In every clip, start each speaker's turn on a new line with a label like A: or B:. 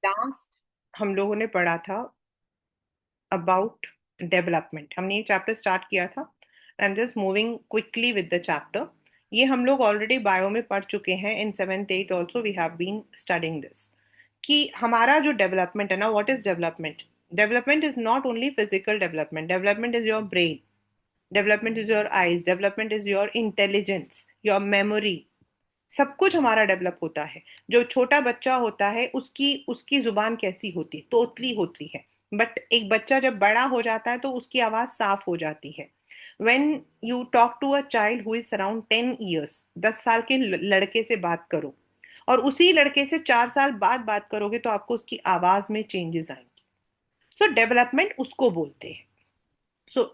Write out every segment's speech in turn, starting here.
A: Last हम लोगों ने पढ़ा था अबाउट डेवलपमेंट। हमने ये चैप्टर स्टार्ट किया था। I am just moving quickly with the chapter. ये हम लोग ऑलरेडी बायो में पढ़ चुके हैं। In seventh eight also we have been studying this कि हमारा जो डेवलपमेंट है ना, what is development? Development is not only physical development. Development is your brain, development is your eyes, development is your intelligence, your memory. सब कुछ हमारा develop होता है। जो छोटा बच्चा होता है उसकी उसकी जुबान कैसी होती है? तोतली होती है। बट एक बच्चा जब बड़ा हो जाता है तो उसकी आवाज साफ हो जाती है। When you talk to a child who is around 10 years, 10 साल के लड़के से बात करो और उसी लड़के से 4 साल बाद बात करोगे तो आपको उसकी आवाज में चेंजेस आएंगे। सो डेवलपमेंट उसको बोलते हैं। So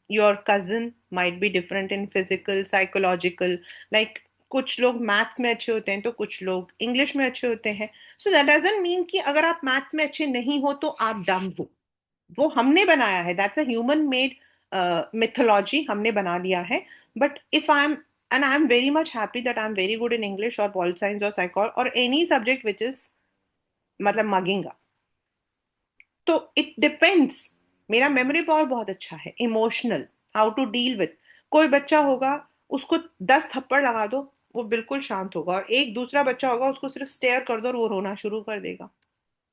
A: your cousin might be different in physical, psychological, like कुछ लोग मैथ्स में अच्छे होते हैं तो कुछ लोग इंग्लिश में अच्छे होते हैं। सो दैट डजंट मीन कि अगर आप मैथ्स में अच्छे नहीं हो तो आप डम हो। वो हमने बनाया है, that's a human made mythology, हमने बना लिया है। But if I am and I am very much happy that I am very good in English और पॉल साइंस और साइकोलॉजी और एनी सब्जेक्ट विच इज मतलब मगिंगा। तो इट डिपेंड्स। मेरा मेमोरी पावर बहुत अच्छा है। Emotional, how to deal with. कोई बच्चा होगा, उसको 10 थप्पड़ लगा दो, वो बिल्कुल शांत होगा। और एक दूसरा बच्चा होगा, उसको सिर्फ स्टेयर कर दो और वो रोना शुरू कर देगा।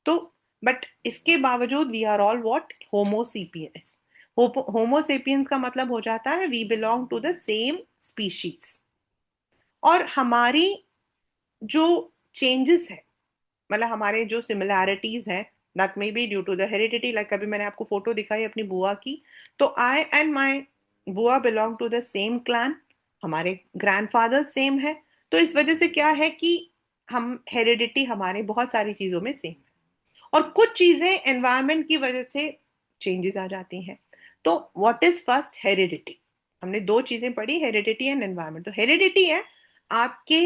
A: तो बट इसके बावजूद we are all what? Homo sapiens. Homo sapiens का मतलब हो जाता है we belong to the same species. और हमारी जो चेंजेस है, मतलब हमारे जो सिमिलैरिटीज हैं, that may be due to the heredity. Like अभी मैंने आपको फोटो दिखाई अपनी बुआ की, तो आई एंड माई बुआ belong to the same clan. हमारे ग्रैंडफादर सेम है। तो इस वजह से क्या है कि हम हेरिडिटी हमारे बहुत सारी चीजों में सेम है। और कुछ चीजें एनवायरनमेंट की वजह से चेंजेस आ जाती हैं। तो व्हाट इज फर्स्ट? हेरिडिटी। हमने दो चीजें पढ़ी, हेरिडिटी एंड एनवायरनमेंट। तो हेरिडिटी है आपके,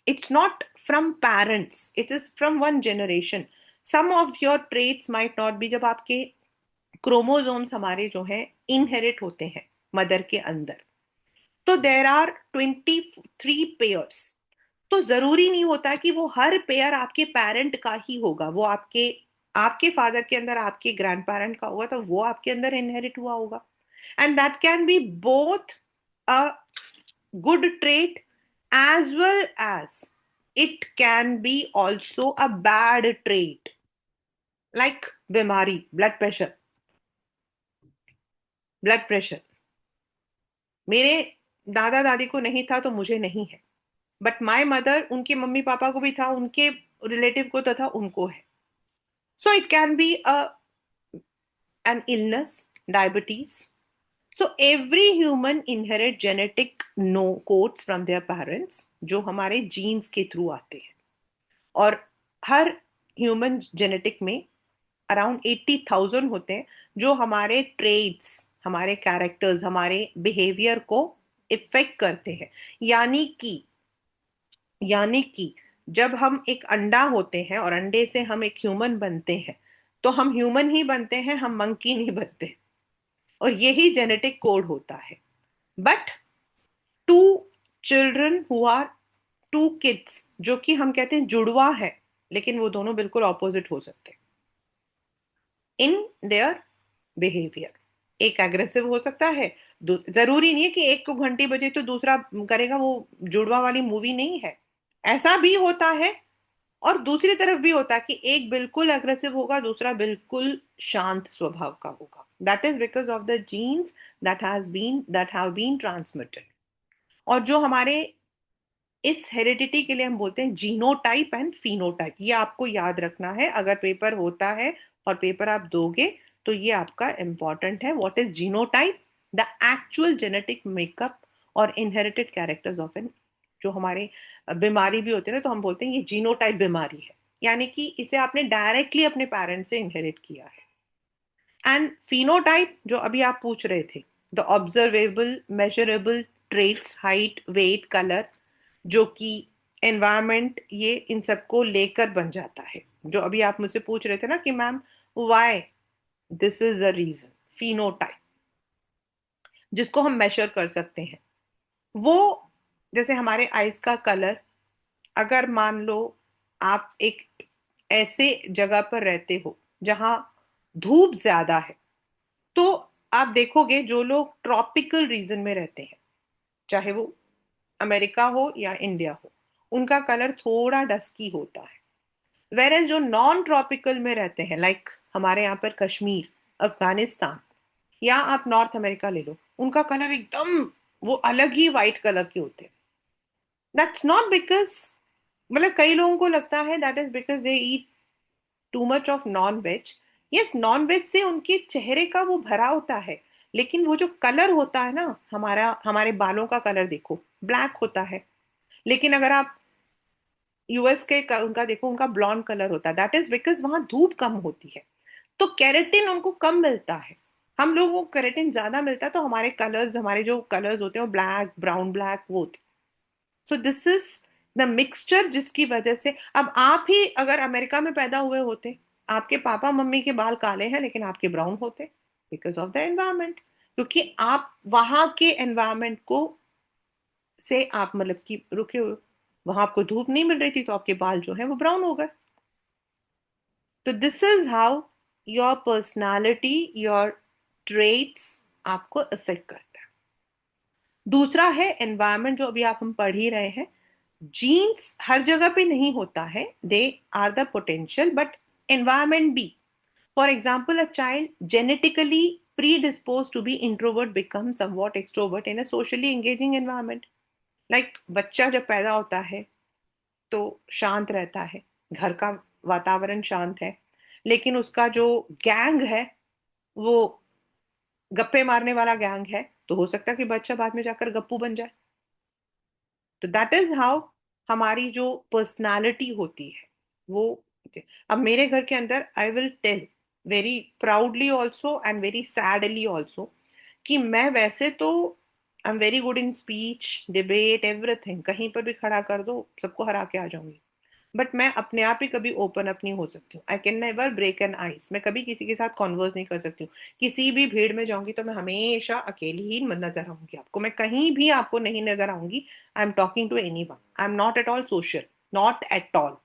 A: it's not from parents, it is from one generation. Some of your traits might not be, जब आपके क्रोमोसोम्स हमारे जो हैं इनहेरिट होते हैं मदर के अंदर, तो देर आर 23 पेयर्स। तो जरूरी नहीं होता कि वो हर पेयर आपके पेरेंट का ही होगा। वो आपके आपके फादर के अंदर आपके ग्रैंड पेरेंट का हुआ तो वो आपके अंदर इनहेरिट हुआ होगा। And that can be both a good trait as well as it can be also a bad trait, like बीमारी, ब्लड प्रेशर। मेरे दादा दादी को नहीं था तो मुझे नहीं है, बट माय मदर, उनके मम्मी पापा को भी था, उनके रिलेटिव को तथा उनको है। So it can B an illness, diabetes. So every human inherit genetic no codes from their parents, जो हमारे जीन्स के थ्रू आते हैं। और हर ह्यूमन जेनेटिक में अराउंड 80,000 होते हैं जो हमारे ट्रेड्स, हमारे कैरेक्टर्स, हमारे बिहेवियर को इफेक्ट करते हैं। यानी कि यानी कि जब हम एक अंडा होते हैं और अंडे से हम एक ह्यूमन बनते हैं, तो हम ह्यूमन ही बनते हैं, हम मंकी नहीं बनते। और यही जेनेटिक कोड होता है। But two children who are two kids, जो कि हम कहते हैं जुड़वा है, लेकिन वो दोनों बिल्कुल ऑपोजिट हो सकते हैं इन देयर बिहेवियर। एक एग्रेसिव हो सकता है, जरूरी नहीं है कि एक को घंटी बजे तो दूसरा करेगा। वो जुड़वा वाली मूवी नहीं है। ऐसा भी होता है और दूसरी तरफ भी होता है कि एक बिल्कुल अग्रेसिव होगा, दूसरा बिल्कुल शांत स्वभाव का होगा। That is because of the genes that have been transmitted. और जो हमारे इस हेरिडिटी के लिए हम बोलते हैं जीनोटाइप एंड फिनोटाइप। ये आपको याद रखना है अगर पेपर होता है और पेपर आप दोगे तो ये आपका इंपॉर्टेंट है। What is genotype? The actual genetic makeup और इनहेरिटेड कैरेक्टर्स ऑफ एन, जो हमारे बीमारी भी होते हैं ना, तो हम बोलते हैं ये जीनोटाइप बीमारी है, यानी कि इसे आपने डायरेक्टली अपने पेरेंट्स से इनहेरिट किया है। एंड फिनोटाइप जो अभी आप पूछ रहे थे, the observable measurable traits, height, weight, colour, जो कि एनवायरनमेंट, ये इन सबको लेकर बन जाता है। जो अभी आप मुझसे पूछ रहे थे ना कि ma'am why this is a reason, phenotype जिसको हम मेजर कर सकते हैं। वो जैसे हमारे आईज का कलर, अगर मान लो आप एक ऐसे जगह पर रहते हो जहां धूप ज्यादा है, तो आप देखोगे जो लोग ट्रॉपिकल रीजन में रहते हैं, चाहे वो अमेरिका हो या इंडिया हो, उनका कलर थोड़ा डस्की होता है। वेरेज जो नॉन ट्रॉपिकल में रहते हैं, लाइक हमारे यहाँ पर कश्मीर, अफगानिस्तान, या आप नॉर्थ अमेरिका ले लो, उनका कलर एकदम वो अलग ही वाइट कलर के होते हैं। दैट्स नॉट बिकॉज, मतलब कई लोगों को लगता है that is because they eat too much of non veg. Yes, non veg से उनके चेहरे का वो भरा होता है, लेकिन वो जो कलर होता है ना, हमारे बालों का कलर देखो, ब्लैक होता है। लेकिन अगर आप यूएस के उनका देखो, उनका ब्लॉन्ड कलर होता है। दैट इज बिकॉज वहां धूप कम होती है, तो कैरेटिन उनको कम मिलता है। हम लोगों को कैरेटिन ज्यादा मिलता है, तो हमारे जो कलर्स होते हैं वो ब्लैक, ब्राउन ब्लैक वो होते हैं। सो दिस इज द मिक्सचर जिसकी वजह से अब आप ही अगर अमेरिका में पैदा हुए होते, आपके पापा मम्मी के बाल काले हैं लेकिन आपके ब्राउन होते, बिकॉज ऑफ द एनवायरमेंट। क्योंकि आप वहां के एनवायरमेंट को से आप मतलब कि रुके हुए, वहां आपको धूप नहीं मिल रही थी, तो आपके बाल जो है वो ब्राउन हो गए। तो this is how your personality, your traits आपको इफेक्ट करता है। दूसरा है एनवायरमेंट, जो अभी आप हम पढ़ ही रहे हैं। जीन्स हर जगह पे नहीं होता है, they are the potential, but environment भी। For example, a child genetically predisposed to be introvert becomes somewhat extrovert in a socially engaging environment. Like बच्चा जब पैदा होता है तो शांत रहता है, घर का वातावरण शांत है, लेकिन उसका जो गैंग है वो गप्पे मारने वाला गैंग है, तो हो सकता है कि बच्चा बाद में जाकर गप्पू बन जाए। तो दैट इज हाउ हमारी जो पर्सनालिटी होती है वो। अब मेरे घर के अंदर I will tell very proudly also and very sadly also कि मैं वैसे तो I am very good in speech, debate, everything, कहीं पर भी खड़ा कर दो सबको हरा के आ जाऊंगी। बट मैं अपने आप ही कभी ओपन अप नहीं हो सकती हूँ। I can never break an ice. मैं कभी किसी के साथ कॉन्वर्स नहीं कर सकती हूँ। किसी भी भीड़ में जाऊंगी तो मैं हमेशा अकेली ही नजर आऊंगी आपको, मैं कहीं भी आपको नहीं नजर आऊंगी। I am talking to anyone, I am not at all social, not at all.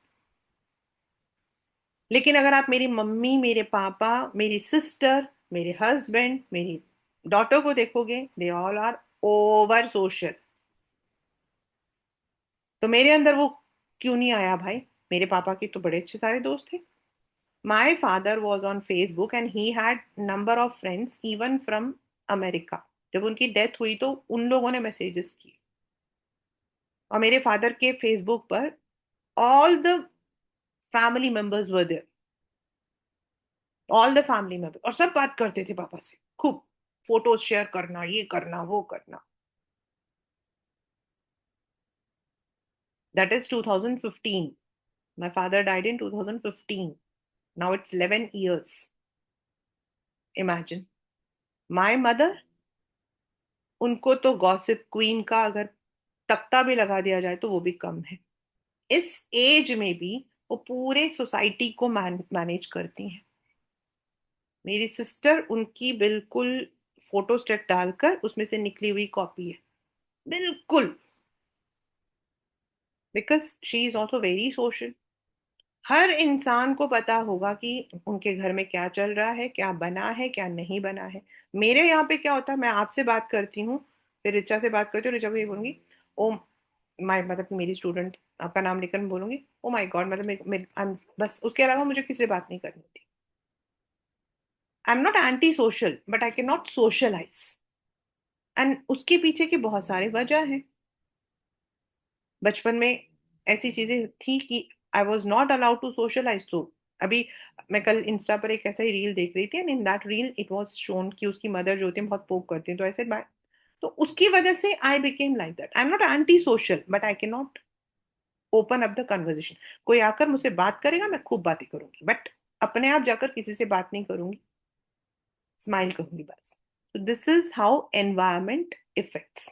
A: लेकिन अगर आप मेरी मम्मी, मेरे पापा, मेरी सिस्टर, मेरे हस्बैंड, मेरी डॉटर को देखोगे, they all are over social. तो मेरे अंदर वो क्यों नहीं आया भाई? मेरे पापा के तो बड़े अच्छे सारे दोस्त थे। My father was on Facebook and he had number of friends even from America. जब उनकी डेथ हुई तो उन लोगों ने मैसेजेस किए, और मेरे फादर के फेसबुक पर all the family members were there, all the family member, और सब बात करते थे पापा से खूब, फोटोज शेयर करना, ये करना, वो करना। That is 2015। My father died in 2015. Now it's 11 years. Imagine. My mother, उनको तो गॉसिप क्वीन का अगर तख्ता भी लगा दिया जाए तो वो भी कम है। इस एज में भी वो पूरे सोसाइटी को मैनेज करती हैं। मेरी सिस्टर उनकी बिल्कुल फोटो स्टेट डालकर उसमें से निकली हुई कॉपी है, बिल्कुल। Because she is also very social. हर इंसान को पता होगा कि उनके घर में क्या चल रहा है, क्या बना है, क्या नहीं बना है। मेरे यहाँ पे क्या होता है, मैं आपसे बात करती हूँ, फिर रिचा से बात करती हूँ, रिचा को ये बोलूंगी, ओ माय, मतलब मेरी स्टूडेंट आपका नाम लेकर मैं बोलूंगी ओ माय गॉड, मतलब बस उसके अलावा मुझे किसी से बात नहीं करनी थी। I am not anti social but I can not socialise. And उसके पीछे की बहुत सारे वजह हैं। बचपन में ऐसी चीजें थी कि I was not allowed to socialise. तो अभी मैं कल इंस्टा पर एक ऐसा ही रील देख रही थी, and in that reel it was shown कि उसकी मदर जो होती है बहुत पोक करती है, तो ऐसे तो उसकी वजह से I became like that. I am not anti social but I can not open up the conversation. कोई आकर मुझसे बात करेगा, मैं खूब बातें करूंगी, बट अपने आप जाकर किसी से बात नहीं करूंगी, स्माइल करूंगी बस। तो this is how environment effects.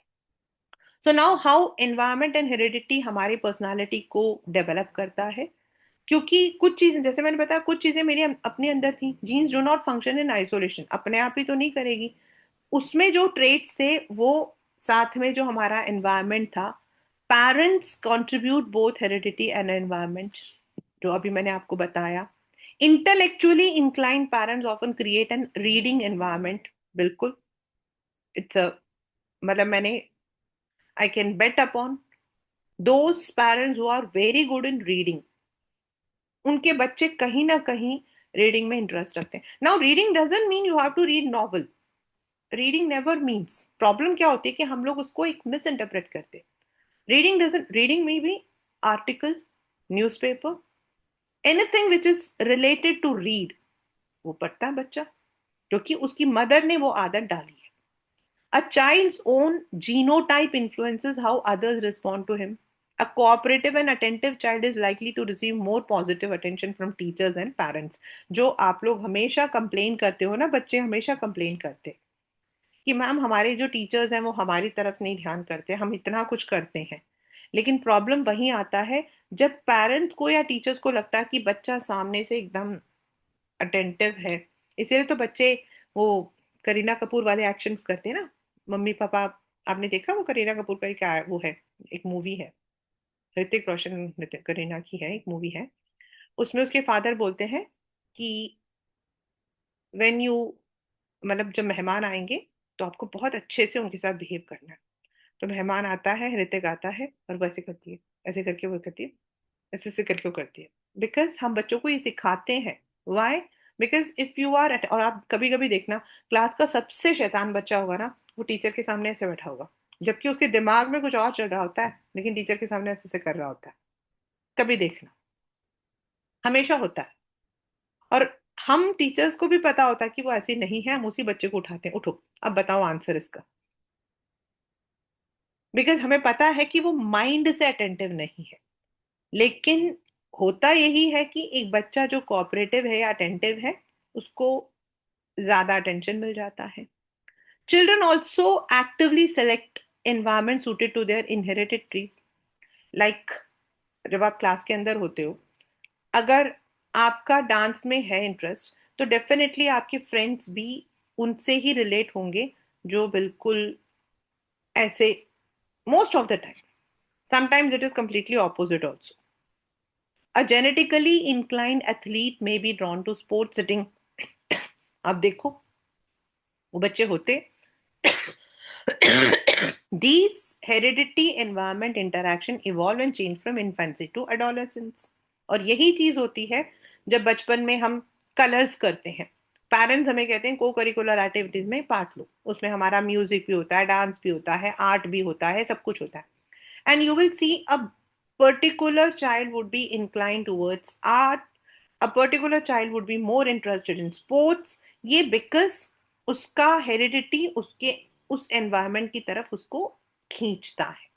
A: So now how environment and heredity हमारी पर्सनालिटी को डेवलप करता है। क्योंकि कुछ चीजें, जैसे मैंने बताया, कुछ चीजें मेरी अपने अंदर थी। Genes do not function in isolation, अपने आप ही तो नहीं करेगी। उसमें जो ट्रेट्स थे वो, साथ में जो हमारा एनवायरमेंट था, parents contribute both heredity and environment. जो अभी मैंने आपको बताया। Intellectually inclined parents often create an reading environment. बिल्कुल, इट्स अ, मतलब मैंने, I can bet upon those parents who are very good in reading, उनके बच्चे कहीं ना कहीं रीडिंग में इंटरेस्ट रखते हैं। Now reading doesn't mean you have to read novel. Reading never means, problem क्या होती है कि हम लोग उसको एक मिस इंटरप्रेट करते हैं। रीडिंग में भी article, newspaper, anything which is related to read, वो पढ़ता है बच्चा, क्योंकि उसकी मदर ने वो आदत डाली है। A child's own genotype influences how others respond to him. A cooperative and attentive child is likely to receive more positive attention from teachers and parents. जो आप लोग हमेशा कंप्लेन करते हो ना, बच्चे हमेशा कंप्लेन करते कि मैम हमारे जो टीचर्स हैं वो हमारी तरफ नहीं ध्यान करते, हम इतना कुछ करते हैं। लेकिन प्रॉब्लम वहीं आता है जब पेरेंट्स को या टीचर्स को लगता है कि बच्चा सामने से एकदम अटेंटिव है। इसीलिए तो बच्चे वो करीना कपूर वाले एक्शंस करते हैं ना, मम्मी पापा। आपने देखा वो करीना कपूर का क्या वो है, एक मूवी है, ऋतिक रोशन करीना की है, एक मूवी है। उसमें उसके फादर बोलते हैं कि वेन यू, मतलब जब मेहमान आएंगे तो आपको बहुत अच्छे से उनके साथ बिहेव करना है। तो मेहमान आता है, ऋतिक आता है और वो ऐसे करती है, ऐसे करके वो करती है, ऐसे ऐसे करके वो करती है। बिकॉज हम बच्चों को ये सिखाते हैं। Why? Because if you are, और आप कभी कभी देखना, क्लास का सबसे शैतान बच्चा होगा ना, वो टीचर के सामने ऐसे बैठा होगा, जबकि उसके दिमाग में कुछ और चल रहा होता है, लेकिन टीचर के सामने ऐसे ऐसे कर रहा होता है। कभी देखना, हमेशा होता है। और हम टीचर्स को भी पता होता है कि वो ऐसे नहीं है, हम उसी बच्चे को उठाते हैं, उठो अब बताओ आंसर इसका। बिकॉज हमें पता है कि वो माइंड से अटेंटिव नहीं है। लेकिन होता यही है कि एक बच्चा जो कोऑपरेटिव है या अटेंटिव है, उसको ज्यादा अटेंशन मिल जाता है। Children also actively select environment suited to their inherited traits. Like, जब आप क्लास के अंदर होते हो, अगर आपका डांस में है इंटरेस्ट, तो डेफिनेटली आपके फ्रेंड्स भी उनसे ही रिलेट होंगे, जो बिल्कुल ऐसे, most of the time, sometimes it is completely opposite also. A genetically inclined athlete may be drawn to sports sitting. अब देखो, वो बच्चे होते, these heredity environment interaction evolve and change from infancy to adolescence. और यही चीज होती है जब बचपन में हम कलर्स करते हैं। पेरेंट्स हमें कहते हैं को करिकुलर एक्टिविटीज में पार्ट लो, उसमें हमारा म्यूजिक भी होता है, डांस भी होता है, आर्ट भी होता है, सब कुछ होता है। And you will see a particular child would be inclined towards art, a particular child would be more interested in sports, ये because उसका हेरिडिटी उसके उस एनवायरनमेंट की तरफ उसको खींचता है,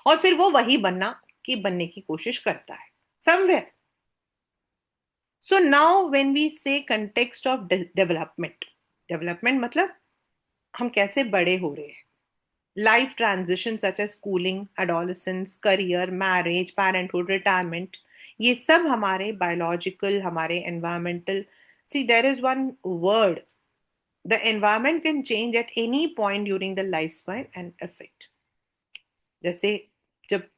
A: और फिर वो वही बनने की कोशिश करता है somewhere. So now when we say context of development, development मतलब हम कैसे बड़े हो रहे हैं। Life transitions such as schooling, adolescence, career, marriage, parenthood, retirement, ये सब हमारे biological, हमारे environmental. See, there is one word. The environment can change at any point during the lifespan and affect. जैसे जब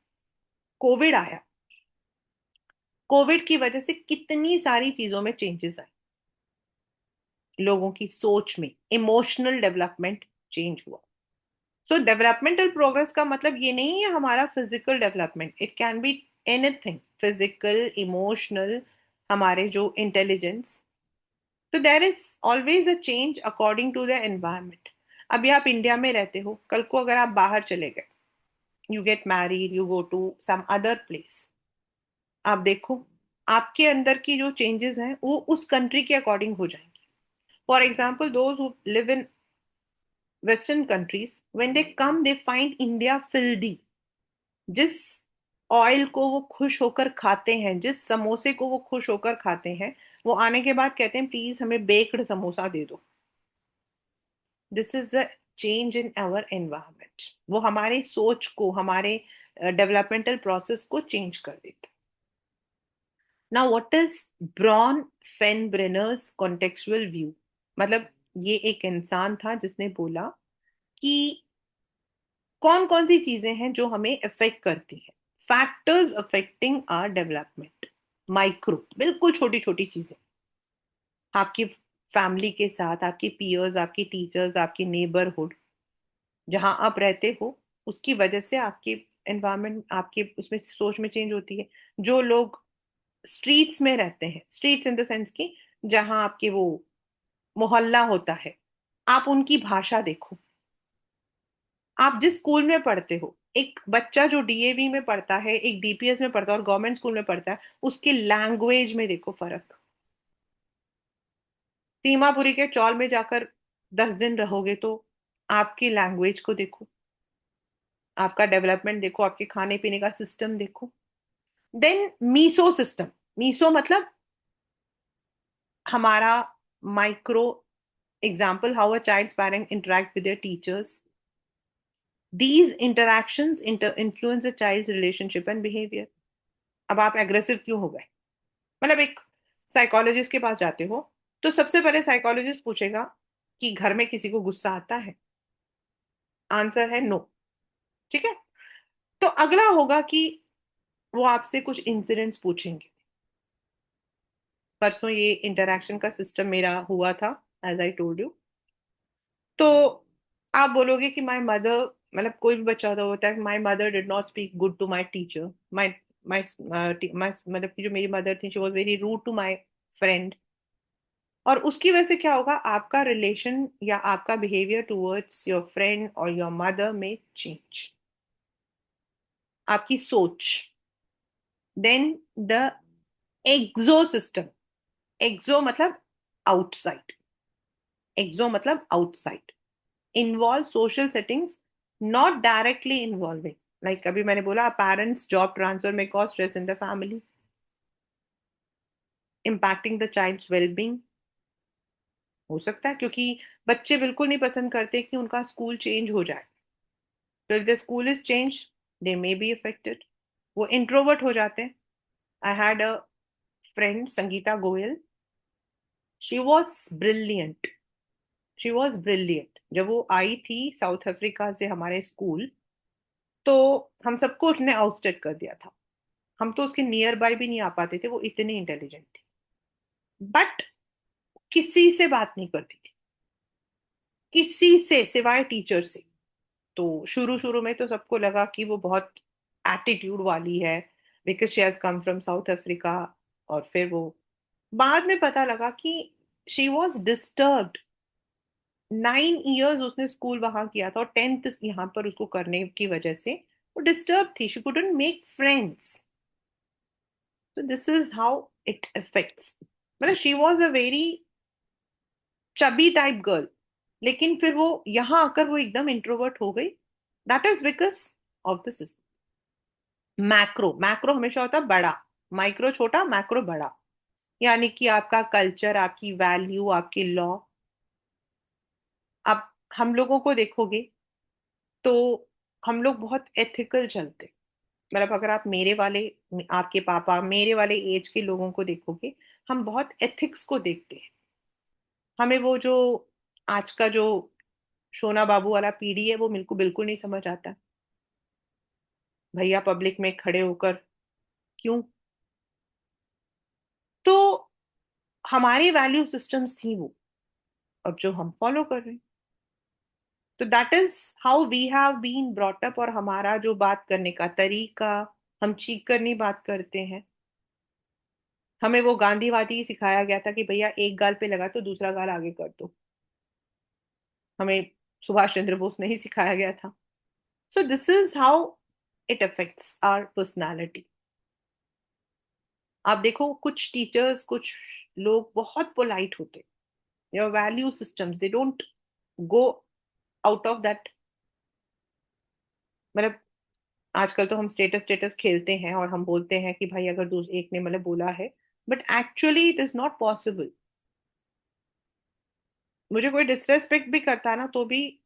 A: कोविड आया, कोविड की वजह से कितनी सारी चीजों में चेंजेस आए, लोगों की सोच में, इमोशनल डेवलपमेंट चेंज हुआ। सो डेवलपमेंटल प्रोग्रेस का मतलब ये नहीं है हमारा physical development, it can be anything, physical, emotional, हमारे जो इंटेलिजेंस। तो there is always a change according to the environment. अभी आप इंडिया में रहते हो, कल को अगर आप बाहर चले गए, you get married, you go to some other place, आप देखो आपके अंदर की जो चेंजेस हैं वो उस कंट्री के अकॉर्डिंग हो जाएंगे। For example, those who live in western countries, when they come they find India filthy. जिस ऑयल को वो खुश होकर खाते हैं, जिस समोसे को वो खुश होकर खाते हैं, वो आने के बाद कहते हैं प्लीज हमें बेक्ड समोसा दे दो। This is the change in our environment. वो हमारे सोच को, हमारे डेवलपमेंटल प्रोसेस को चेंज कर देता। Now what is Bronfenbrenner's contextual view? मतलब ये एक इंसान था जिसने बोला कि कौन कौन सी चीजें हैं जो हमें अफेक्ट करती हैं, factors affecting our development. Micro, बिल्कुल छोटी छोटी चीजें आपकी फैमिली के साथ, आपके पीयर्स, आपके टीचर्स, आपके नेबरहुड जहां आप रहते हो, उसकी वजह से आपके एनवायरनमेंट, आपके उसमें सोच में चेंज होती है। जो लोग स्ट्रीट्स में रहते हैं, स्ट्रीट्स इन द सेंस की जहां आपके वो मोहल्ला होता है, आप उनकी भाषा देखो। आप जिस स्कूल में पढ़ते हो, एक बच्चा जो डीएवी में पढ़ता है, एक डीपीएस में पढ़ता है और गवर्नमेंट स्कूल में पढ़ता है, उसके लैंग्वेज में देखो फर्क। सीमापुरी के चौल में जाकर 10 दिन रहोगे तो आपकी लैंग्वेज को देखो, आपका डेवलपमेंट देखो, आपके खाने पीने का सिस्टम देखो। देन मीसो सिस्टम, मीसो मतलब हमारा micro example, how a child's parent interact with their teachers. These interactions influence a child's relationship and behaviour. अब आप एग्रेसिव क्यों हो गए? मतलब एक साइकोलॉजिस्ट के पास जाते हो तो सबसे पहले साइकोलॉजिस्ट पूछेगा कि घर में किसी को गुस्सा आता है? आंसर है नो। ठीक है। तो अगला होगा कि वो आपसे कुछ इंसिडेंट्स पूछेंगे। परसों ये इंटरैक्शन का सिस्टम मेरा हुआ था, एज आई टोल्ड यू। तो आप बोलोगे कि माय मदर, मतलब कोई भी बच्चा तो होता है, my mother did not speak good to my teacher, my my my मतलब कि जो मेरी मदर थी, she was very rude to my friend. और उसकी वजह से क्या होगा, आपका रिलेशन या आपका बिहेवियर टुवर्ड्स योर फ्रेंड और योर मदर में चेंज, आपकी सोच। Then the exo system, exo मतलब आउटसाइड, एक्सो मतलब outside, involve social settings, not directly involving. Like अभी मैंने बोला, पेरेंट्स जॉब ट्रांसफर में cause stress in the family, impacting the child's wellbeing. हो सकता है क्योंकि बच्चे बिल्कुल नहीं पसंद करते कि उनका स्कूल चेंज हो जाए। तो if the school is change, they may be affected, वो इंट्रोवर्ट हो जाते हैं। I had a friend Sangeeta Goyal, she was brilliant, she was brilliant. जब वो आई थी साउथ अफ्रीका से हमारे स्कूल, तो हम सबको उसने आउटस्टेड कर दिया था। हम तो उसके नियर बाय भी नहीं आ पाते थे, वो इतनी इंटेलिजेंट थी। बट किसी से बात नहीं करती थी, किसी से सिवाय टीचर से। तो शुरू शुरू में तो सबको लगा कि वो बहुत एटीट्यूड वाली है, because she has come from south Africa. और फिर वो बाद में पता लगा कि शी वॉज डिस्टर्ब्ड। 9 इयर्स उसने स्कूल वहां किया था और 10th यहाँ पर उसको करने की वजह से वो डिस्टर्ब थी, शी कुडंट मेक फ्रेंड्स। तो this is how it affects. मतलब she was a very chubby type girl, लेकिन फिर वो यहाँ आकर वो एकदम इंट्रोवर्ट हो गई। That is because of the system. Macro, macro हमेशा होता है बड़ा, माइक्रो छोटा, मैक्रो बड़ा। यानी कि आपका कल्चर, आपकी वैल्यू, आपकी लॉ। अब हम लोगों को देखोगे तो हम लोग बहुत एथिकल चलते। मतलब अगर आप मेरे वाले, आपके पापा, मेरे वाले एज के लोगों को देखोगे, हम बहुत एथिक्स को देखते हैं। हमें वो जो आज का जो सोना बाबू वाला पीढ़ी है, वो बिल्कुल बिल्कुल नहीं समझ आता। भैया पब्लिक में खड़े होकर क्यों? तो हमारी वैल्यू सिस्टम्स थी वो, और जो हम फॉलो कर रहे हैं। तो that is how we have been brought up. और हमारा जो बात करने का तरीका, हम चीख कर नहीं बात करते हैं। हमें वो गांधीवादी सिखाया गया था कि भैया एक गाल पे लगा तो दूसरा गाल आगे कर दो। हमें सुभाष चंद्र बोस ने ही सिखाया गया था। So this is how it affects our personality. आप देखो कुछ टीचर्स, कुछ लोग बहुत पोलाइट होते, your value systems they don't go out of that. मतलब आजकल तो हम स्टेटस स्टेटस खेलते हैं और हम बोलते हैं कि भाई अगर एक ने मतलब बोला है, but actually it is not possible. मुझे कोई डिसरेस्पेक्ट भी करता है ना, तो भी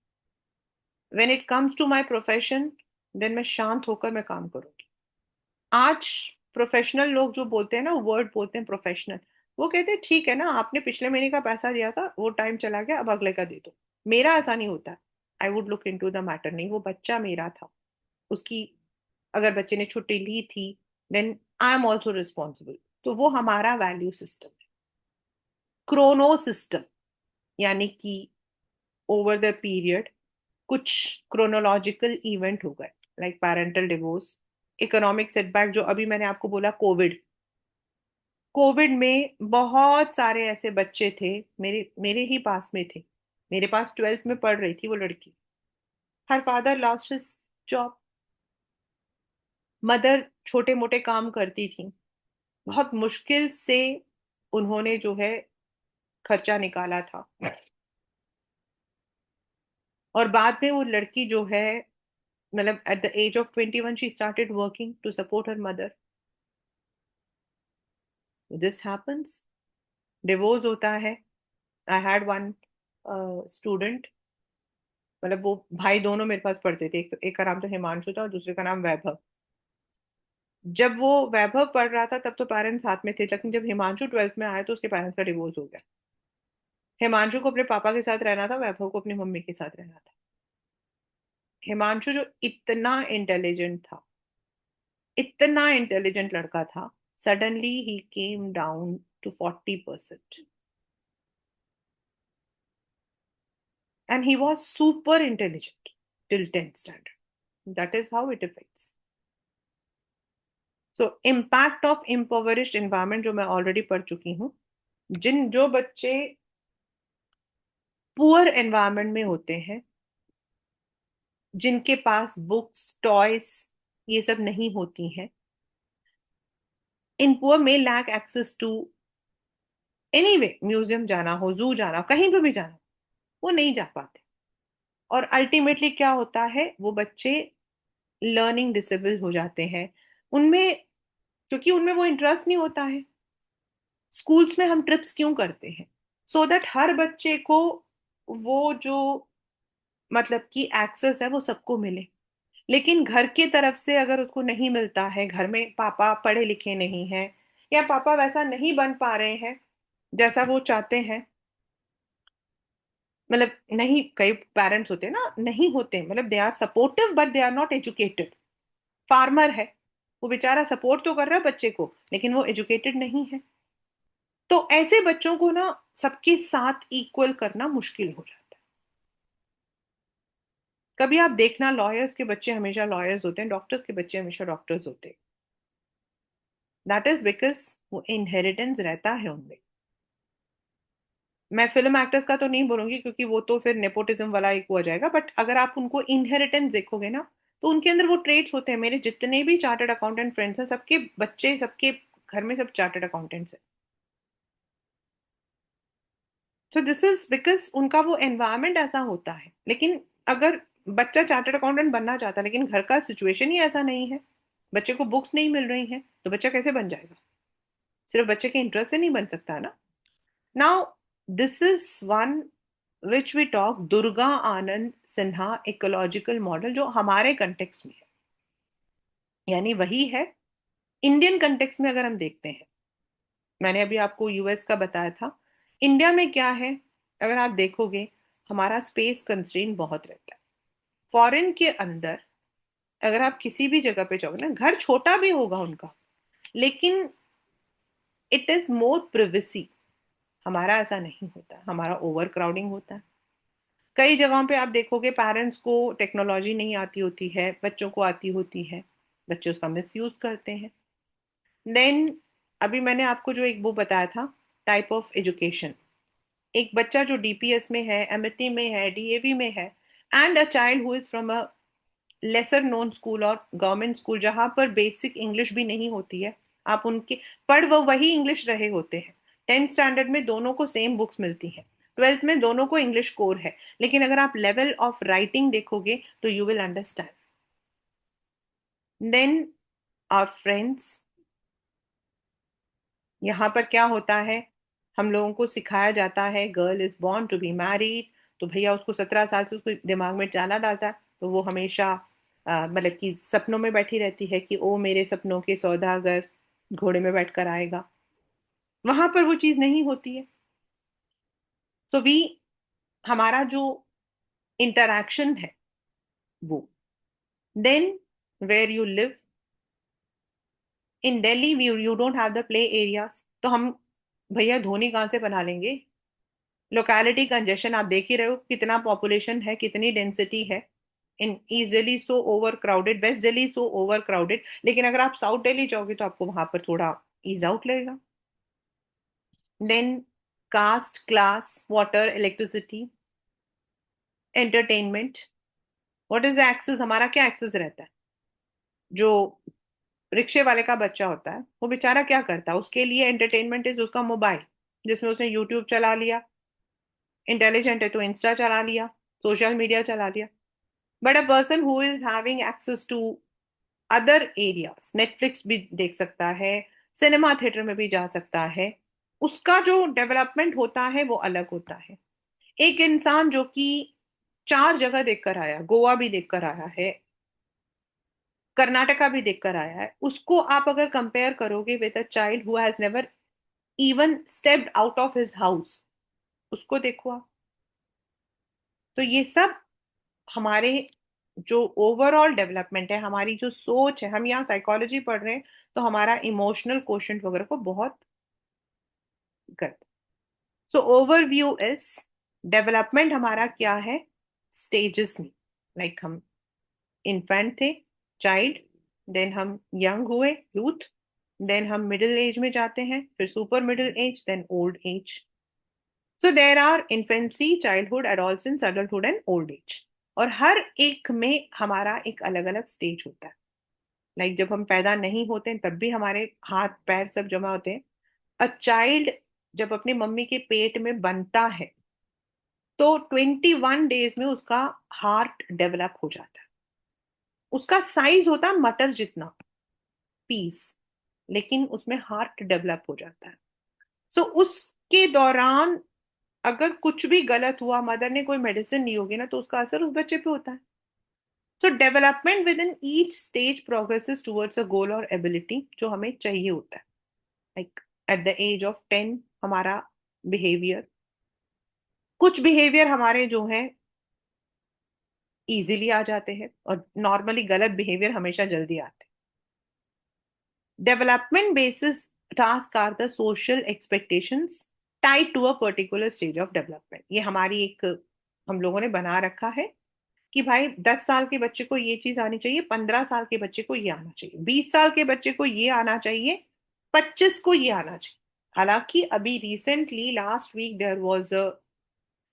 A: when it comes to my profession, then मैं शांत होकर मैं काम करूंगी। आज प्रोफेशनल लोग जो बोलते हैं ना, वर्ड बोलते हैं प्रोफेशनल, वो कहते हैं ठीक है ना, आपने पिछले महीने का पैसा दिया था, वो टाइम चला गया, अब अगले का दे दो। मेरा ऐसा नहीं होता। I would look into the matter. नहीं, वो बच्चा मेरा था, उसकी अगर बच्चे ने छुट्टी ली थी, then I am also responsible. तो वो हमारा वैल्यू सिस्टम है। क्रोनो सिस्टम, यानी कि ओवर द पीरियड कुछ क्रोनोलॉजिकल इवेंट हो गए, like parental divorce, economic setback, जो अभी मैंने आपको बोला कोविड। कोविड में बहुत सारे ऐसे बच्चे थे, मेरे मेरे ही पास में थे, मेरे पास 12th में पढ़ रही थी वो लड़की। Her father lost his job, mother छोटे मोटे काम करती थी, बहुत मुश्किल से उन्होंने जो है खर्चा निकाला था। और बाद में वो लड़की जो है, मतलब at the age of 21 she started working to support her mother. This happens, divorce होता है। आई हैड वन स्टूडेंट, मतलब वो भाई दोनों मेरे पास पढ़ते थे, एक का नाम तो हिमांशु था और दूसरे का नाम वैभव। जब वो वैभव पढ़ रहा था तब तो पेरेंट्स साथ में थे, लेकिन जब हिमांशु 12th में आया तो उसके पेरेंट्स का डिवोर्स हो गया। हिमांशु को अपने पापा के साथ रहना था, वैभव को अपनी मम्मी के साथ रहना था। हिमांशु जो इतना इंटेलिजेंट था, इतना इंटेलिजेंट लड़का था, suddenly he came down to 40%। And he was super intelligent till 10th standard. That is how it effects. So impact of impoverished environment जो मैं ऑलरेडी पढ़ चुकी हूँ। जो बच्चे पुअर एनवायरमेंट में होते हैं, जिनके पास बुक्स, टॉयज, ये सब नहीं होती हैं, इन पुअर में lack access to anyway, museum जाना हो, जू जाना हो, कहीं पे भी जाना हो, वो नहीं जा पाते। और अल्टीमेटली क्या होता है, वो बच्चे लर्निंग डिसेबल हो जाते हैं। उनमें, क्योंकि उनमें वो इंटरेस्ट नहीं होता है। स्कूल्स में हम ट्रिप्स क्यों करते हैं? सो दैट हर बच्चे को वो जो, मतलब कि एक्सेस है वो सबको मिले। लेकिन घर की तरफ से अगर उसको नहीं मिलता है, घर में पापा पढ़े लिखे नहीं हैं, या पापा वैसा नहीं बन पा रहे हैं जैसा वो चाहते हैं, मतलब नहीं, कई पेरेंट्स होते हैं ना, नहीं होते, मतलब they are supportive but they are not educated. Farmer है, वो बेचारा सपोर्ट तो कर रहा है बच्चे को, लेकिन वो एजुकेटेड नहीं है। तो ऐसे बच्चों को ना सबके साथ इक्वल करना मुश्किल हो जाता है। कभी आप देखना, लॉयर्स के बच्चे हमेशा लॉयर्स होते हैं, डॉक्टर्स के बच्चे हमेशा डॉक्टर्स होते हैं। दैट इज बिकॉज वो इनहेरिटेंस रहता है उनमें। मैं फिल्म एक्टर्स का तो नहीं बोलूंगी, क्योंकि वो तो फिर नेपोटिज्म वाला एक हो जाएगा, बट अगर आप उनको इनहेरिटेंस देखोगे ना, तो उनके अंदर वो ट्रेड्स होते हैं। मेरे जितने भी चार्टर्ड अकाउंटेंट फ्रेंड्स हैं, सबके बच्चे, सबके घर में सब चार्टर्ड अकाउंटेंट्स हैं। तो दिस इज बिकॉज उनका वो एनवायरनमेंट ऐसा होता है। लेकिन अगर बच्चा चार्टर्ड अकाउंटेंट बनना चाहता है, लेकिन घर का सिचुएशन ही ऐसा नहीं है, बच्चे को बुक्स नहीं मिल रही हैं, तो बच्चा कैसे बन जाएगा? सिर्फ बच्चे के इंटरेस्ट से नहीं बन सकता ना। Now this is one which we talk, Durga Anand Sinha ecological model, जो हमारे कंटेक्स्ट में है, यानी वही है इंडियन कंटेक्स्ट में। अगर हम देखते हैं, मैंने अभी आपको यूएस का बताया था, इंडिया में क्या है, अगर आप देखोगे, हमारा स्पेस कंस्ट्रेंट बहुत रहता है। फॉरेन के अंदर अगर आप किसी भी जगह पे जाओगे ना, घर छोटा भी होगा उनका, लेकिन इट इज मोर प्रिवेसी। हमारा ऐसा नहीं होता, हमारा ओवर क्राउडिंग होता है। कई जगहों पे आप देखोगे, पेरेंट्स को टेक्नोलॉजी नहीं आती होती है, बच्चों को आती होती है, बच्चे उसका मिसयूज करते हैं। देन अभी मैंने आपको जो एक वो बताया था, टाइप ऑफ एजुकेशन, एक बच्चा जो डीपीएस में है, एमएटी में है, डीएवी में है, and a child who is from a lesser known school और गवर्नमेंट स्कूल, जहां पर बेसिक इंग्लिश भी नहीं होती है, आप उनके पढ़ वो वही इंग्लिश रहे होते हैं। 10th स्टैंडर्ड में दोनों को सेम बुक्स मिलती हैं, 12th में दोनों को इंग्लिश कोर है, लेकिन अगर आप लेवल ऑफ राइटिंग देखोगे तो you will understand. Then our friends, यहाँ पर क्या होता है, हम लोगों को सिखाया जाता है girl is born to be married, तो भैया उसको 17 साल से उसको दिमाग में डाला डालता है, तो वो हमेशा मतलब कि सपनों में बैठी रहती है कि ओ मेरे सपनों के सौदागर घोड़े में बैठकर आएगा। वहां पर वो चीज नहीं होती है। सो वी, हमारा जो इंटरैक्शन है वो, then where you live, in Delhi you don't have the play areas, तो हम भैया धोनी कहाँ से बना लेंगे? लोकेलिटी कंजेशन आप देख ही रहे हो, कितना पॉपुलेशन है, कितनी डेंसिटी है। In East Delhi so overcrowded, West Delhi so overcrowded, लेकिन अगर आप साउथ दिल्ली जाओगे तो आपको वहां पर थोड़ा ईज आउट लगेगा। Then caste, class, water, electricity, entertainment. What is the access? हमारा क्या एक्सेस रहता है? जो रिक्शे वाले का बच्चा होता है वो बेचारा क्या करता है? उसके लिए एंटरटेनमेंट इज उसका मोबाइल, जिसमें उसने यूट्यूब चला लिया, इंटेलिजेंट है तो इंस्टा चला लिया, सोशल मीडिया चला लिया। But a person who is having access to other areas, Netflix भी देख सकता है, सिनेमा थिएटर में भी जा सकता है, उसका जो डेवलपमेंट होता है वो अलग होता है। एक इंसान जो कि 4 जगह देखकर आया, गोवा भी देखकर आया है, कर्नाटका भी देखकर आया है, उसको आप अगर कंपेयर करोगे with a child who has never even stepped out of his house, उसको देखो आप। तो ये सब हमारे जो ओवरऑल डेवलपमेंट है, हमारी जो सोच है, हम यहाँ साइकोलॉजी पढ़ रहे हैं तो हमारा इमोशनल क्वोशंट वगैरह को बहुत करते। सो ओवरव्यू इज डेवलपमेंट हमारा क्या है स्टेजेस में। लाइक हम इन्फेंट थे, चाइल्ड, देन हम यंग हुए, यूथ, देन हम मिडिल एज में जाते हैं, फिर super middle age, then old age. So there are infancy, childhood, adolescence, adulthood and old age. और हर एक में हमारा एक अलग अलग स्टेज होता है। लाइक जब हम पैदा नहीं होते हैं तब भी हमारे हाथ पैर सब जमा होते हैं। अ चाइल्ड जब अपनी मम्मी के पेट में बनता है तो 21 डेज में उसका हार्ट डेवलप हो जाता है। उसका साइज होता है मटर जितना, पीस, लेकिन उसमें हार्ट डेवलप हो जाता है। सो उसके दौरान अगर कुछ भी गलत हुआ, मदर ने कोई मेडिसिन ली होगी ना, तो उसका असर उस बच्चे पे होता है। So development within each stage progresses towards a goal और एबिलिटी जो हमें चाहिए होता है। Like at the age of 10 हमारा बिहेवियर, कुछ बिहेवियर हमारे जो हैं इजीली आ जाते हैं, और नॉर्मली गलत बिहेवियर हमेशा जल्दी आते हैं। Development basis task are the social expectations tied to a particular stage of development. ये हमारी एक, हम लोगों ने बना रखा है कि भाई 10 साल के बच्चे को ये चीज आनी चाहिए, 15 साल के बच्चे को ये आना चाहिए, 20 साल के बच्चे को ये आना चाहिए, 25 को ये आना चाहिए। हालांकि अभी recently last week there was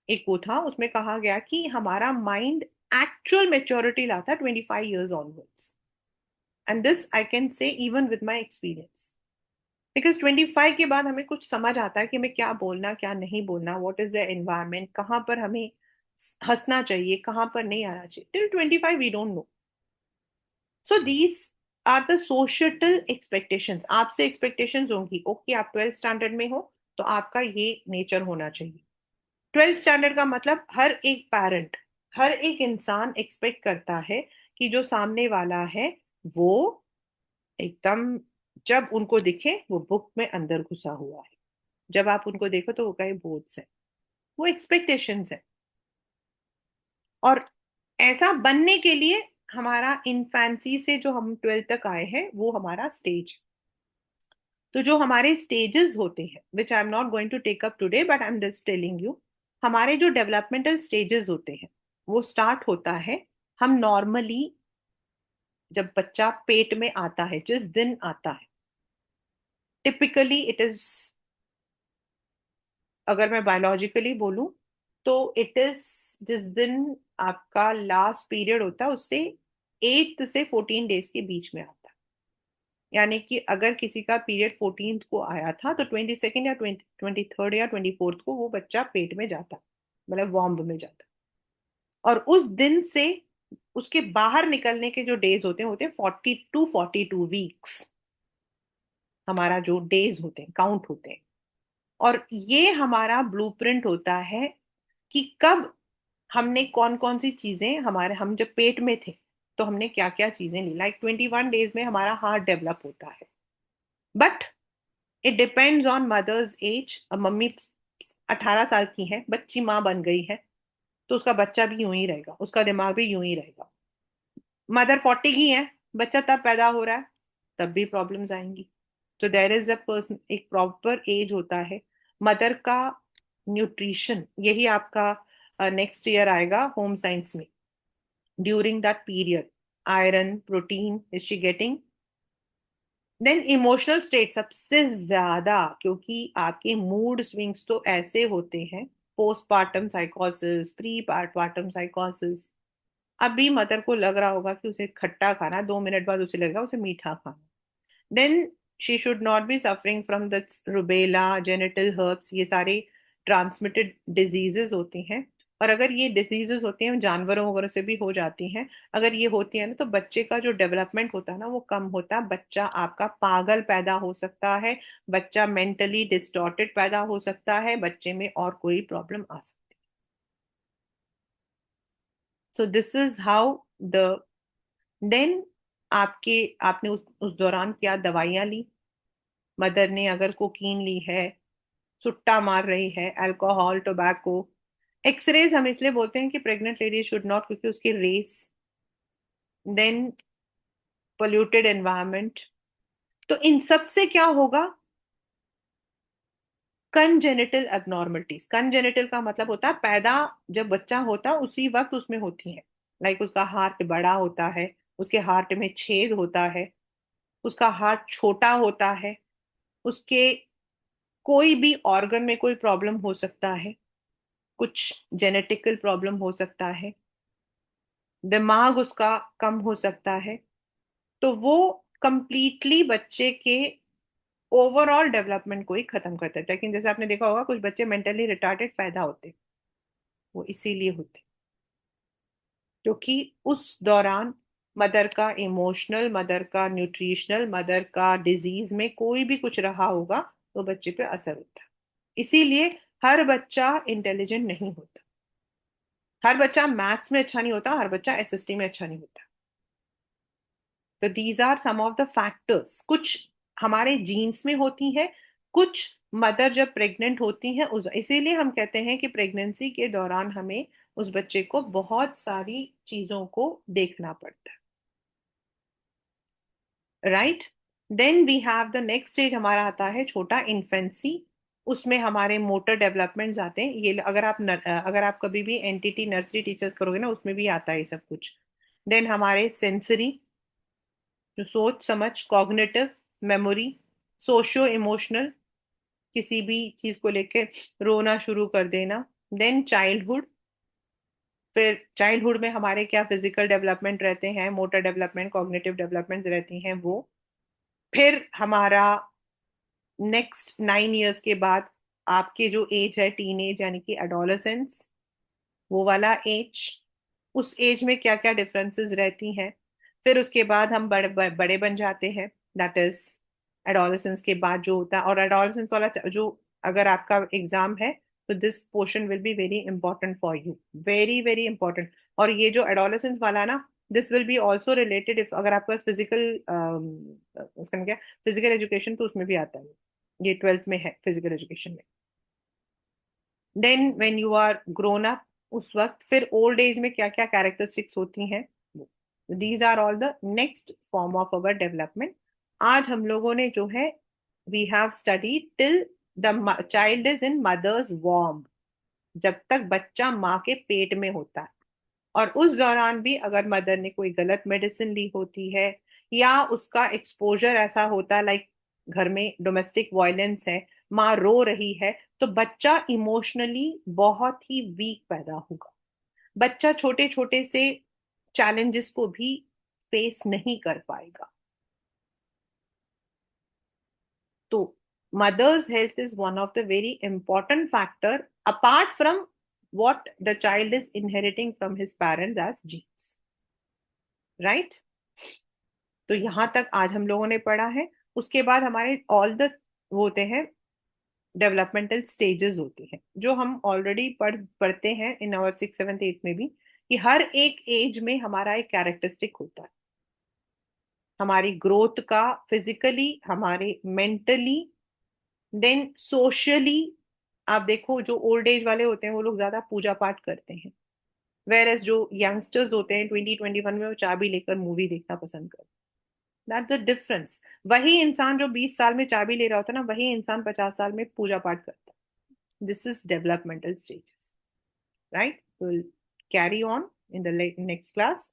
A: एक वो था, उसमें कहा गया कि हमारा माइंड एक्चुअल मेच्योरिटी लाता है 25 years onwards. And this I can say even with my experience, because 25 के बाद हमें कुछ समझ आता है कि हमें क्या बोलना क्या नहीं बोलना, व्हाट इज द एनवायरमेंट, कहाँ पर हमें हंसना चाहिए, कहाँ पर नहीं आना चाहिए। Till 25 we don't know. So these are the social expectations. आपसे एक्सपेक्टेशंस होंगी, ओके आप 12th स्टैंडर्ड में हो तो आपका ये नेचर होना चाहिए। 12th स्टैंडर्ड का मतलब हर एक पेरेंट, हर एक इंसान एक्सपेक्ट करता है कि जो सामने वाला है वो एकदम, जब उनको दिखे वो बुक में अंदर घुसा हुआ है, जब आप उनको देखो तो वो कहे बोझ है। वो एक्सपेक्टेशंस है। और ऐसा बनने के लिए हमारा इन्फेंसी से जो हम 12th तक आए हैं वो हमारा स्टेज। तो जो हमारे स्टेजेस होते हैं, which I am not going to take up today but I am just telling you, हमारे जो डेवलपमेंटल स्टेजेस होते हैं वो स्टार्ट होता है, हम नॉर्मली जब बच्चा पेट में आता है, जिस दिन आता है, टिपिकली इट इज, अगर मैं बायोलॉजिकली बोलूं तो इट इज जिस दिन आपका लास्ट पीरियड होता है उससे 8 से 14 डेज के बीच में आता है। यानी कि अगर किसी का पीरियड 14th को आया था तो 22nd या 23rd या 24th को वो बच्चा पेट में जाता, मतलब वॉम्ब में जाता। और उस दिन से उसके बाहर निकलने के जो डेज होते हैं 40 to 42 वीक्स, हमारा जो डेज होते हैं, काउंट होते हैं। और ये हमारा ब्लूप्रिंट होता है कि कब हमने कौन कौन सी चीजें, हमारे हम जब पेट में थे तो हमने क्या क्या चीजें ली। लाइक 21 डेज में हमारा हार्ट डेवलप होता है, but it depends on mother's age. अब मम्मी 18 साल की है, बच्ची माँ बन गई है, तो उसका बच्चा भी यूं ही रहेगा, उसका दिमाग भी यूं ही रहेगा। मदर 40 की है, बच्चा तब पैदा हो रहा है, तब भी प्रॉब्लम्स आएंगी। तो देयर इज अ पर्सन, एक प्रॉपर एज होता है मदर का। न्यूट्रिशन, यही आपका नेक्स्ट ईयर आएगा होम साइंस में। During that period iron protein is she getting. Then emotional state सबसे ज्यादा, क्योंकि आपके मूड स्विंग्स तो ऐसे होते हैं। Postpartum साइकोसिस, pre partum साइकोसिस। अभी मदर को लग रहा होगा कि उसे खट्टा खाना, 2 मिनट बाद उसे लगेगा उसे मीठा खाना। Then she should not be suffering from the rubella, genital herpes, ये सारे ट्रांसमिटेड डिजीजेस होती हैं। और अगर ये डिजीजेस होती हैं जानवरों वगैरह से भी हो जाती हैं, अगर ये होती है ना तो बच्चे का जो डेवलपमेंट होता है ना वो कम होता है। बच्चा आपका पागल पैदा हो सकता है, बच्चा मेंटली डिस्टॉर्टेड पैदा हो सकता है, बच्चे में और कोई प्रॉब्लम आ सकती है। So this is how the then आपने उस दौरान क्या दवाइयां ली। मदर ने अगर कोकीन ली है, सुट्टा मार रही है, अल्कोहल, टोबैको। एक्सरेज हम इसलिए बोलते हैं कि प्रेग्नेंट लेडी शुड नॉट, क्योंकि उसकी रेस। Then polluted environment. तो इन सब से क्या होगा? Congenital abnormalities. कंजेनिटल का मतलब होता है पैदा, जब बच्चा होता है उसी वक्त उसमें होती है। लाइक उसका हार्ट बड़ा होता है, उसके हार्ट में छेद होता है, उसका हार्ट छोटा होता है, उसके कोई भी ऑर्गन में कोई प्रॉब्लम हो सकता है, कुछ जेनेटिकल प्रॉब्लम हो सकता है, दिमाग उसका कम हो सकता है। तो वो कंप्लीटली बच्चे के ओवरऑल डेवलपमेंट को ही खत्म कर देता है। लेकिन जैसे आपने देखा होगा कुछ बच्चे मेंटली रिटार्डेड पैदा होते, वो इसीलिए होते क्योंकि उस दौरान मदर का इमोशनल, मदर का न्यूट्रिशनल, मदर का डिजीज में कोई भी कुछ रहा होगा तो बच्चे पे असर होता है। इसीलिए हर बच्चा इंटेलिजेंट नहीं होता, हर बच्चा मैथ्स में अच्छा नहीं होता, हर बच्चा एसएसटी में अच्छा नहीं होता। तो these are some of the factors. कुछ हमारे जीन्स में होती है, कुछ मदर जब प्रेग्नेंट होती हैं उस, इसीलिए हम कहते हैं कि प्रेगनेंसी के दौरान हमें उस बच्चे को बहुत सारी चीजों को देखना पड़ता है। Right. Then we have the next stage, हमारा आता है छोटा इन्फेंसी। उसमें हमारे मोटर डेवलपमेंट्स आते हैं। ये अगर आप कभी भी एनटीटी नर्सरी टीचर्स करोगे ना उसमें भी आता है ये सब कुछ। देन हमारे सेंसरी, जो सोच समझ, कॉग्निटिव, मेमोरी, सोशियो इमोशनल, किसी भी चीज को लेके रोना शुरू कर देना। Then childhood. फिर चाइल्डहुड में हमारे क्या फिजिकल डेवलपमेंट रहते हैं, मोटर डेवलपमेंट, कॉग्निटिव डेवलपमेंट रहती हैं वो। फिर हमारा नेक्स्ट 9 इयर्स के बाद आपके जो एज है टीन एज यानी कि एडोलेसेंस, वो वाला एज। उस एज में क्या क्या डिफरेंसेस रहती हैं। फिर उसके बाद हम बड़े बड़े बन जाते हैं, दैट इज एडोलेसेंस के बाद जो होता है। और एडोलेसेंस वाला जो, अगर आपका एग्जाम है तो this portion will be very important for you, very very important. और ये जो एडोलेसेंस वाला ना, this will be also related, if अगर आपके पास फिजिकल, उसका नाम क्या, फिजिकल एजुकेशन, तो उसमें भी आता है। ये 12th में है फिजिकल एजुकेशन में। Then when you are grown up, उस वक्त फिर ओल्ड एज में क्या क्या कैरेक्टरिस्टिक्स होती हैं। These are all the next form of our development. आज हम लोगों ने जो है, we have study till the child is in mother's वॉर्म, जब तक बच्चा माँ के पेट में होता है। और उस दौरान भी अगर मदर ने कोई गलत मेडिसिन ली होती है, या उसका एक्सपोजर ऐसा होता है, लाइक घर में डोमेस्टिक वायलेंस है, माँ रो रही है, तो बच्चा इमोशनली बहुत ही वीक पैदा होगा। बच्चा छोटे छोटे से चैलेंजेस को भी फेस नहीं कर पाएगा। तो mother's health is one of the very important factor, apart from what the child is inheriting from his parents as genes, right? तो यहां तक आज हम लोगों ने पढ़ा है। उसके बाद हमारे ऑल द वो होते हैं, डेवलपमेंटल स्टेजेस होती हैं, जो हम ऑलरेडी पढ़ते हैं इन आवर 6, 7, 8 में भी, कि हर एक एज में हमारा एक कैरेक्टरिस्टिक होता है, हमारी ग्रोथ का, फिजिकली, हमारे मेंटली, देन सोशली। आप देखो जो ओल्ड एज वाले होते हैं वो लोग ज्यादा पूजा पाठ करते हैं, वेर एज जो यंगस्टर्स होते हैं 20, 21 में वो चाबी लेकर मूवी देखना पसंद करते दैट्स द डिफरेंस। वही इंसान जो 20 साल में चाबी ले रहा होता है ना, वही इंसान 50 साल में पूजा पाठ करता है। This is developmental stages, right? Will carry on in the next class.